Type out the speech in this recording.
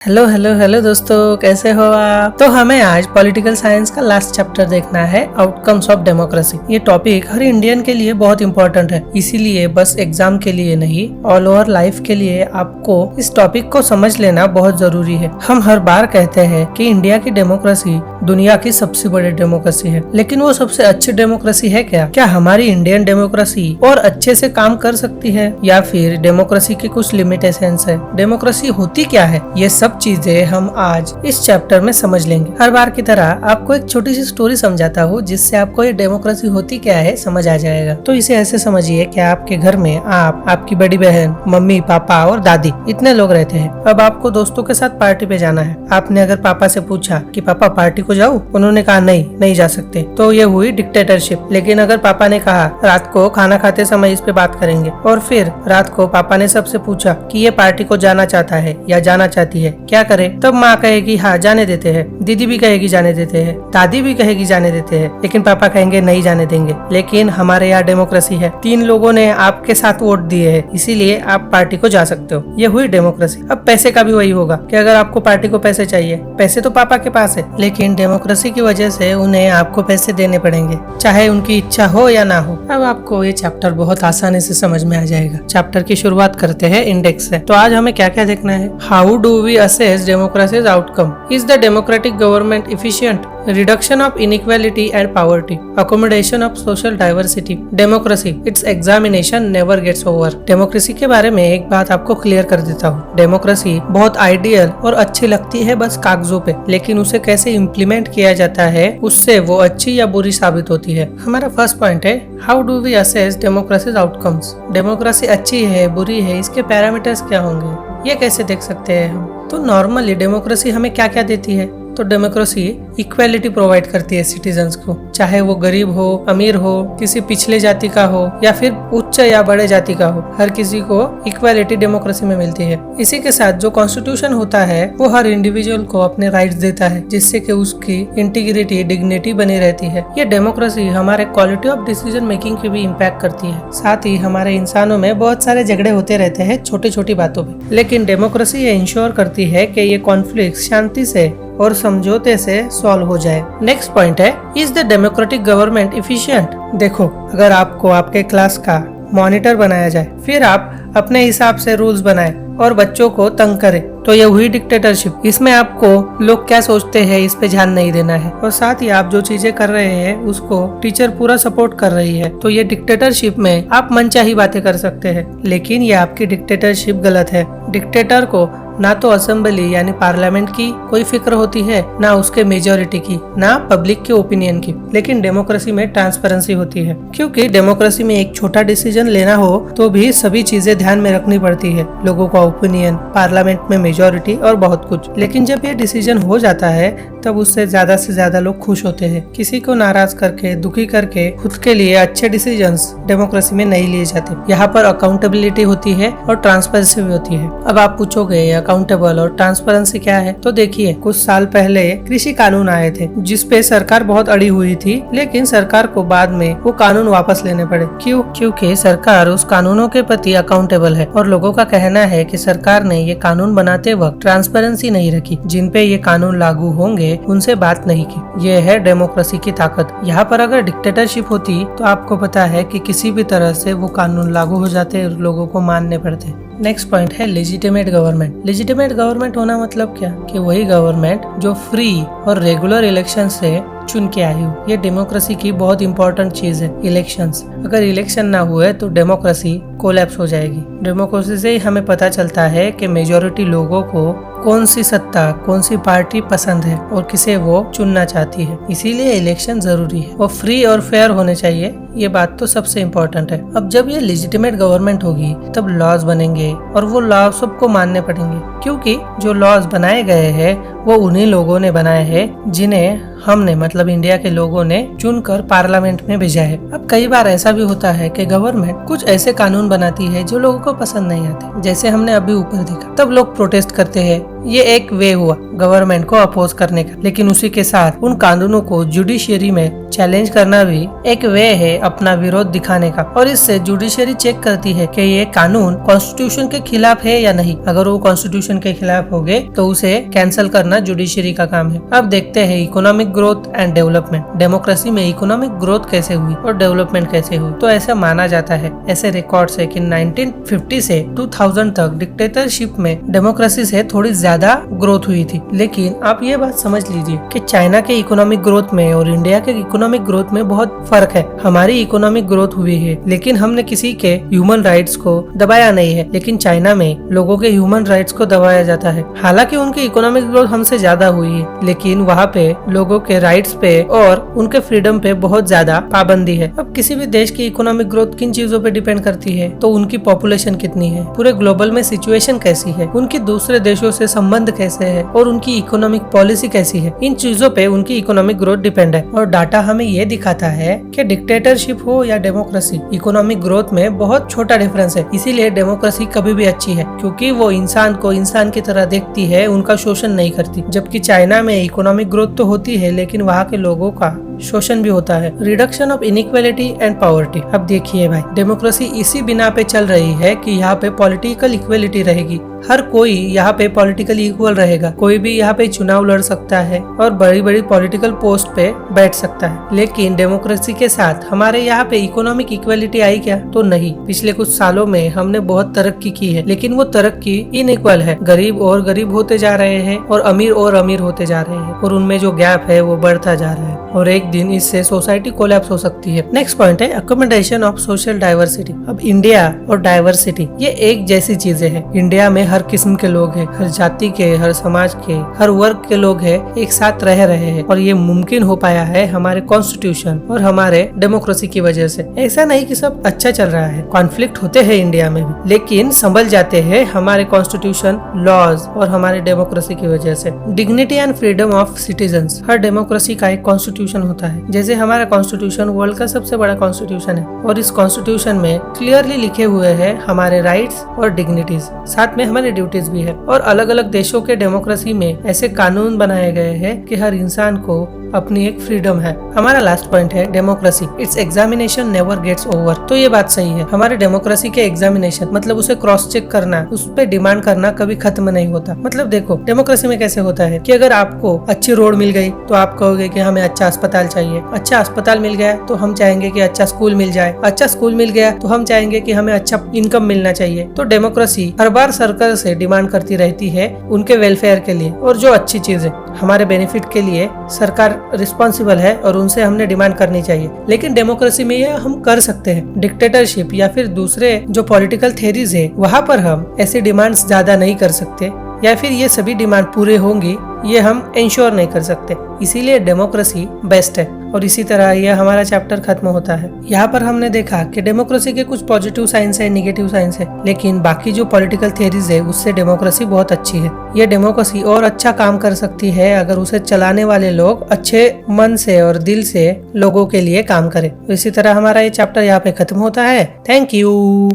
Hello hello hello दोस्तों, कैसे हो आप। तो हमें आज पॉलिटिकल साइंस का लास्ट चैप्टर देखना है, आउटकम्स ऑफ डेमोक्रेसी। ये टॉपिक हर इंडियन के लिए बहुत इंपॉर्टेंट है, इसीलिए बस एग्जाम के लिए नहीं, ऑल ओवर लाइफ के लिए आपको इस टॉपिक को समझ लेना बहुत जरूरी है। हम हर बार कहते हैं कि इंडिया की डेमोक्रेसी दुनिया की सबसे बड़ी डेमोक्रेसी है, लेकिन वो सबसे अच्छी डेमोक्रेसी है क्या? क्या हमारी इंडियन डेमोक्रेसी और अच्छे से काम कर सकती है, या फिर डेमोक्रेसी की कुछ लिमिटेशंस है? डेमोक्रेसी होती क्या है, ये सब चीजें हम आज इस चैप्टर में समझ लेंगे। हर बार की तरह आपको एक छोटी सी स्टोरी समझाता हूँ, जिससे आपको ये डेमोक्रेसी होती क्या है समझ आ जाएगा। तो इसे ऐसे समझिए कि आपके घर में आप, आपकी बड़ी बहन, मम्मी, पापा और दादी, इतने लोग रहते हैं। अब आपको दोस्तों के साथ पार्टी पे जाना है। आपने अगर पापा से पूछा कि पापा पार्टी को जाऊँ, उन्होंने कहा नहीं जा सकते, तो ये हुई डिक्टेटरशिप। लेकिन अगर पापा ने कहा रात को खाना खाते समय इस पे बात करेंगे, और फिर रात को पापा ने सबसे पूछा कि ये पार्टी को जाना चाहता है या जाना चाहती है, क्या करे? तब माँ कहेगी हाँ जाने देते हैं, दीदी भी कहेगी जाने देते हैं, दादी भी कहेगी जाने देते हैं, लेकिन पापा कहेंगे नहीं जाने देंगे। लेकिन हमारे यहाँ डेमोक्रेसी है, 3 लोगों ने आपके साथ वोट दिए हैं, इसीलिए आप पार्टी को जा सकते हो। ये हुई डेमोक्रेसी। अब पैसे का भी वही होगा कि अगर आपको पार्टी को पैसे चाहिए, पैसे तो पापा के पास है, लेकिन डेमोक्रेसी की वजह से उन्हें आपको पैसे देने पड़ेंगे, चाहे उनकी इच्छा हो या ना हो। अब आपको ये चैप्टर बहुत आसानी से समझ में आ जाएगा। चैप्टर की शुरुआत करते हैं इंडेक्स से। तो आज हमें क्या क्या देखना है? How do we assess democracy's outcome? Is the democratic government efficient? Reduction of inequality and poverty. Accommodation of social diversity. Democracy, its examination never gets over. Democracy के बारे में एक बात आपको क्लियर कर देता हूँ। डेमोक्रेसी बहुत आइडियल और अच्छी लगती है बस कागजों पे, लेकिन उसे कैसे इम्प्लीमेंट किया जाता है, उससे वो अच्छी या बुरी साबित होती है। हमारा फर्स्ट पॉइंट है, how do we assess democracies outcomes? Democracy अच्छी है, बुरी है, इसके पैरामीटर्स क्या होंगे, ये कैसे देख सकते हैं हम? तो नॉर्मली डेमोक्रेसी हमें क्या क्या देती है? तो डेमोक्रेसी इक्वालिटी प्रोवाइड करती है सिटीजन्स को, चाहे वो गरीब हो, अमीर हो, किसी पिछले जाति का हो या फिर उच्च या बड़े जाति का हो, हर किसी को इक्वालिटी डेमोक्रेसी में मिलती है। इसी के साथ जो कॉन्स्टिट्यूशन होता है वो हर इंडिविजुअल को अपने राइट्स देता है, जिससे कि उसकी इंटीग्रिटी, डिग्निटी बनी रहती है। ये डेमोक्रेसी हमारे क्वालिटी ऑफ डिसीजन मेकिंग की भी इम्पैक्ट करती है। साथ ही हमारे इंसानों में बहुत सारे झगड़े होते रहते हैं छोटी छोटी बातों पे, लेकिन डेमोक्रेसी ये इंश्योर करती है कि ये कॉन्फ्लिक्ट शांति से और समझौते से सॉल्व हो जाए। नेक्स्ट पॉइंट है, is the democratic government efficient? देखो, अगर आपको आपके क्लास का मॉनिटर बनाया जाए, फिर आप अपने हिसाब से रूल्स बनाए और बच्चों को तंग करें, तो ये हुई डिक्टेटरशिप। इसमें आपको लोग क्या सोचते हैं इस पे ध्यान नहीं देना है, और साथ ही आप जो चीजें कर रहे हैं उसको टीचर पूरा सपोर्ट कर रही है, तो ये डिक्टेटरशिप में आप मनचाही बातें कर सकते हैं, लेकिन ये आपकी डिक्टेटरशिप गलत है। डिक्टेटर को ना तो असेंबली यानी पार्लियामेंट की कोई फिक्र होती है, ना उसके मेजोरिटी की, ना पब्लिक के ओपिनियन की, लेकिन डेमोक्रेसी में ट्रांसपेरेंसी होती है, क्योंकि डेमोक्रेसी में एक छोटा डिसीजन लेना हो तो भी सभी चीजें ध्यान में रखनी पड़ती है, लोगों का ओपिनियन, पार्लियामेंट में मेजोरिटी और बहुत कुछ। लेकिन जब ये डिसीजन हो जाता है तब उससे ज्यादा से ज्यादा लोग खुश होते हैं। किसी को नाराज करके, दुखी करके खुद के लिए अच्छे डिसीजंस डेमोक्रेसी में नहीं लिए जाते। यहाँ पर अकाउंटेबिलिटी होती है और ट्रांसपेरेंसी भी होती है। अब आप पूछोगे अकाउंटेबल और ट्रांसपेरेंसी क्या है? तो देखिए, कुछ साल पहले कृषि कानून आए थे जिसपे सरकार बहुत अड़ी हुई थी, लेकिन सरकार को बाद में वो कानून वापस लेने पड़े। क्यों? क्योंकि सरकार उस कानूनों के प्रति अकाउंटेबल है, और लोगों का कहना है कि सरकार ने ये कानून बनाते वक्त ट्रांसपेरेंसी नहीं रखी, जिन पे ये कानून लागू होंगे उनसे बात नहीं की। ये है डेमोक्रेसी की ताकत। यहाँ पर अगर डिक्टेटरशिप होती तो आपको पता है कि किसी भी तरह से वो कानून लागू हो जाते, लोगों को मानने पड़ते। नेक्स्ट पॉइंट है लेजिटिमेट गवर्नमेंट। लेजिटिमेट गवर्नमेंट होना मतलब क्या? कि वही गवर्नमेंट जो फ्री और रेगुलर इलेक्शन से चुन के आई हो। ये डेमोक्रेसी की बहुत इंपॉर्टेंट चीज है, इलेक्शंस। अगर इलेक्शन ना हुए तो डेमोक्रेसी कोलैप्स हो जाएगी। डेमोक्रेसी से ही हमें पता चलता है कि मेजॉरिटी लोगों को कौन सी सत्ता, कौन सी पार्टी पसंद है और किसे वो चुनना चाहती है। इसीलिए इलेक्शन जरूरी है, वो फ्री और फेयर होने चाहिए। ये बात तो सबसे इम्पोर्टेंट है। अब जब ये लेजिटिमेट गवर्नमेंट होगी तब लॉज बनेंगे, और वो लॉ सबको मानने पड़ेंगे, क्योंकि जो लॉज बनाए गए हैं वो उन्हीं लोगों ने बनाए हैं जिन्हें हमने, मतलब इंडिया के लोगों ने चुनकर पार्लियामेंट में भेजा है। अब कई बार ऐसा भी होता है कि गवर्नमेंट कुछ ऐसे कानून बनाती है जो लोगों को पसंद नहीं आते, जैसे हमने अभी ऊपर देखा। तब लोग प्रोटेस्ट करते हैं ये एक वे हुआ गवर्नमेंट को अपोज करने का, लेकिन उसी के साथ उन कानूनों को जुडिशियरी में चैलेंज करना भी एक वे है अपना विरोध दिखाने का। और इससे जुडिशियरी चेक करती है कि ये कानून कॉन्स्टिट्यूशन के खिलाफ है या नहीं। अगर वो कॉन्स्टिट्यूशन के खिलाफ हो गए तो उसे कैंसिल करना जुडिशियरी का काम है। अब देखते हैं economic growth and development. Democracy में इकोनॉमिक ग्रोथ कैसे हुई और डेवलपमेंट कैसे हुई। तो ऐसा माना जाता है, ऐसे रिकॉर्ड्स है कि 1950 से 2000 तक डिक्टेटरशिप में डेमोक्रेसी से थोड़ी ज्यादा ग्रोथ हुई थी। लेकिन आप ये बात समझ लीजिए कि चाइना के इकोनॉमिक ग्रोथ में और इंडिया के इकोनॉमिक ग्रोथ में बहुत फर्क है। हमारी इकोनॉमिक ग्रोथ हुई है लेकिन हमने किसी के ह्यूमन राइट्स को दबाया नहीं है, लेकिन चाइना में लोगों के ह्यूमन राइट्स को दबाया जाता है। हालांकि उनकी इकोनॉमिक ग्रोथ हमसे ज्यादा हुई है, लेकिन वहाँ पे लोगों के राइट्स पे और उनके फ्रीडम पे बहुत ज्यादा पाबंदी है। अब किसी भी देश की इकोनॉमिक ग्रोथ किन चीजों पे डिपेंड करती है, तो उनकी पॉपुलेशन कितनी है, पूरे ग्लोबल में सिचुएशन कैसी है, उनकी दूसरे देशों से संबंध कैसे है और उनकी इकोनॉमिक पॉलिसी कैसी है। इन चीजों पे उनकी इकोनॉमिक ग्रोथ डिपेंड है। और डाटा हमें ये दिखाता है कि डिक्टेटरशिप हो या डेमोक्रेसी, इकोनॉमिक ग्रोथ में बहुत छोटा डिफरेंस है। इसीलिए डेमोक्रेसी कभी भी अच्छी है क्योंकि वो इंसान को इंसान की तरह देखती है, उनका शोषण नहीं करती। जबकि चाइना में इकोनॉमिक ग्रोथ तो होती है लेकिन वहाँ के लोगों का शोषण भी होता है। Reduction of inequality and poverty. अब देखिए भाई, डेमोक्रेसी इसी बिना पे चल रही है कि यहाँ पे पॉलिटिकल इक्वलिटी रहेगी। हर कोई यहाँ पे पॉलिटिकली इक्वल रहेगा, कोई भी यहाँ पे चुनाव लड़ सकता है और बड़ी बड़ी पॉलिटिकल पोस्ट पे बैठ सकता है। लेकिन डेमोक्रेसी के साथ हमारे यहाँ पे इकोनॉमिक इक्वलिटी आई क्या? तो नहीं। पिछले कुछ सालों में हमने बहुत तरक्की की है, लेकिन वो तरक्की इनइक्वल है। गरीब और गरीब होते जा रहे हैं और अमीर होते जा रहे हैं और उनमें जो गैप है वो बढ़ता जा रहा है और एक दिन इससे सोसाइटी कोलैप्स हो सकती है। नेक्स्ट पॉइंट है अकोमोडेशन ऑफ सोशल डाइवर्सिटी। अब इंडिया और डाइवर्सिटी ये एक जैसी चीजें हैं। इंडिया में हर किस्म के लोग हैं, हर जाति के, हर समाज के, हर वर्ग के लोग हैं, एक साथ रह रहे हैं और ये मुमकिन हो पाया है हमारे कॉन्स्टिट्यूशन और हमारे डेमोक्रेसी की वजह से। ऐसा नहीं कि सब अच्छा चल रहा है, कॉन्फ्लिक्ट होते हैं इंडिया में भी, लेकिन संभल जाते हैं हमारे कॉन्स्टिट्यूशन, लॉज और हमारे डेमोक्रेसी की वजह से। Dignity and freedom of citizens. Her democracy का एक कॉन्स्टिट्यूशन होता है। जैसे हमारा कॉन्स्टिट्यूशन वर्ल्ड का सबसे बड़ा कॉन्स्टिट्यूशन है और इस कॉन्स्टिट्यूशन में क्लियरली लिखे हुए हैं हमारे राइट्स और डिग्निटीज, साथ में हमारे ड्यूटीज भी है। और अलग अलग देशों के डेमोक्रेसी में ऐसे कानून बनाए गए हैं कि हर इंसान को अपनी एक फ्रीडम है। हमारा लास्ट पॉइंट है democracy, it's examination never gets over. तो ये बात सही है, हमारे डेमोक्रेसी के एग्जामिनेशन मतलब उसे क्रॉस चेक करना, उस पर डिमांड करना कभी खत्म नहीं होता। मतलब देखो डेमोक्रेसी में कैसे होता है कि अगर आपको अच्छी रोड मिल गई तो आप कहोगे कि हमें अच्छा अस्पताल चाहिए, अच्छा अस्पताल मिल गया तो हम चाहेंगे कि अच्छा स्कूल मिल जाए, अच्छा स्कूल मिल गया तो हम चाहेंगे कि हमें अच्छा इनकम मिलना चाहिए। तो डेमोक्रेसी हर बार सरकार से डिमांड करती रहती है उनके वेलफेयर के लिए, और जो अच्छी चीज है हमारे बेनिफिट के लिए सरकार रिस्पॉन्सिबल है और उनसे हमने डिमांड करनी चाहिए। लेकिन डेमोक्रेसी में यह हम कर सकते हैं। डिक्टेटरशिप या फिर दूसरे जो पॉलिटिकल थेरीज है वहाँ पर हम ऐसी डिमांड्स ज्यादा नहीं कर सकते, या फिर ये सभी डिमांड पूरे होंगी ये हम इंश्योर नहीं कर सकते। इसीलिए डेमोक्रेसी बेस्ट है। और इसी तरह यह हमारा चैप्टर खत्म होता है। यहाँ पर हमने देखा कि डेमोक्रेसी के कुछ पॉजिटिव साइंस है, नेगेटिव साइंस है, लेकिन बाकी जो पॉलिटिकल थ्योरीज है उससे डेमोक्रेसी बहुत अच्छी है। ये डेमोक्रेसी और अच्छा काम कर सकती है अगर उसे चलाने वाले लोग अच्छे मन से और दिल से लोगों के लिए काम करें। तो इसी तरह हमारा ये चैप्टर यहाँ पे खत्म होता है। Thank you.